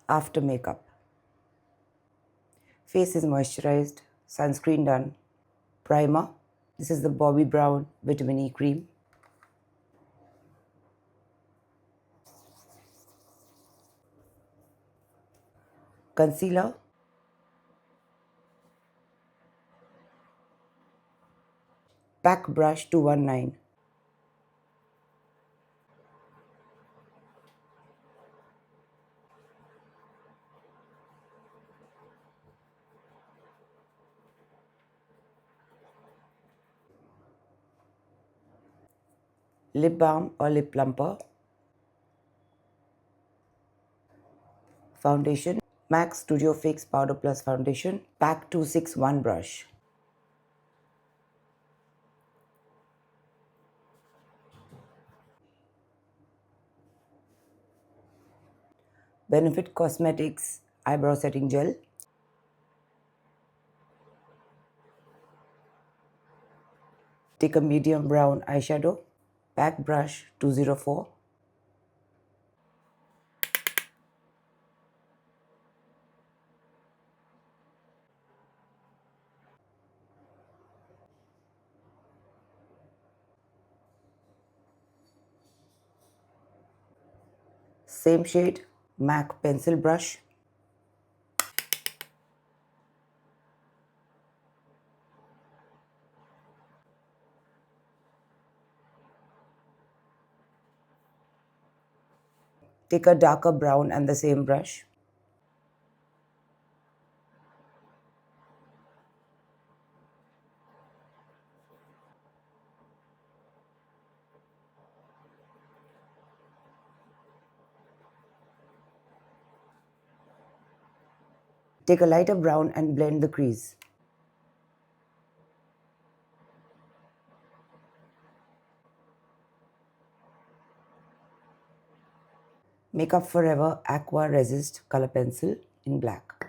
after makeup. Face is moisturized, sunscreen done, primer. This is the Bobbi Brown Vitamin E cream. Concealer. Pack brush 219. Lip balm or lip plumper. Foundation. MAC Studio Fix Powder Plus Foundation. Pack 261 brush. Benefit Cosmetics Eyebrow Setting Gel. Take a medium brown eyeshadow. Pack brush 204. Same shade, MAC pencil brush. Take a darker brown and the same brush. Take a lighter brown and blend the crease. Makeup Forever Aqua Resist Color Pencil in black.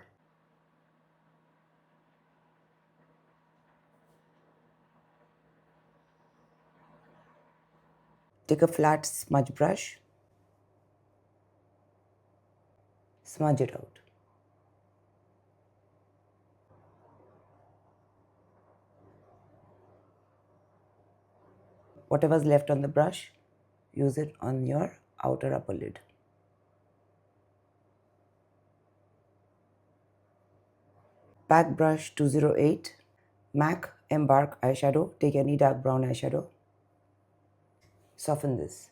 Take a flat smudge brush. Smudge it out. Whatever's left on the brush, use it on your outer upper lid. Pack brush 208. MAC Embark eyeshadow. Take any dark brown eyeshadow. Soften this.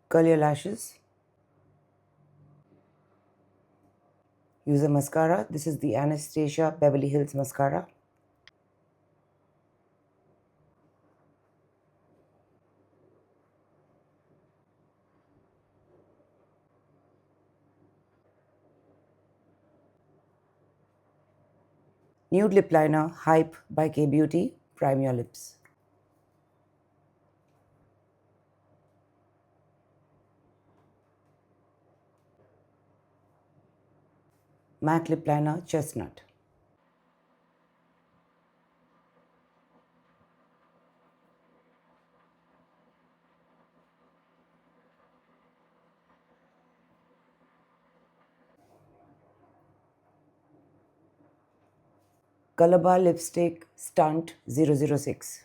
Curl your lashes. Use a mascara. This is the Anastasia Beverly Hills mascara. Nude lip liner, Hype by K Beauty. Prime your lips. MAC lip liner, Chestnut. Color Bar lipstick, Stunt 006.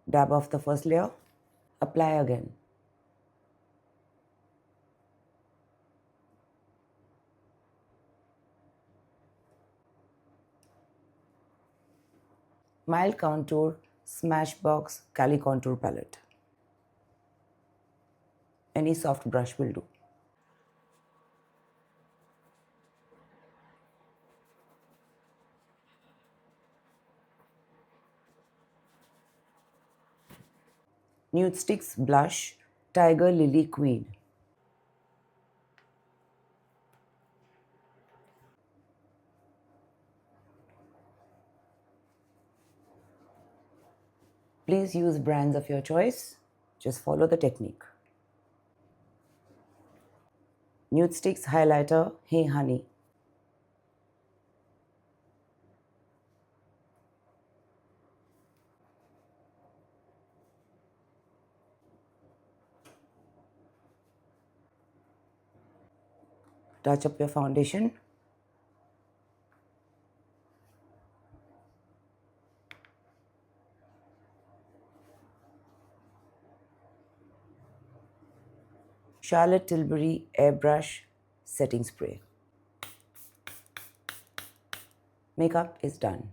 Dab off the first layer. Apply again. Mild Contour Smashbox Cali Contour Palette. Any soft brush will do. Nude Sticks Blush, Tiger Lily Queen. Please use brands of your choice. Just follow the technique. Nude Sticks Highlighter, Hey Honey. touch up your foundation. Charlotte Tilbury Airbrush Setting Spray. Makeup is done.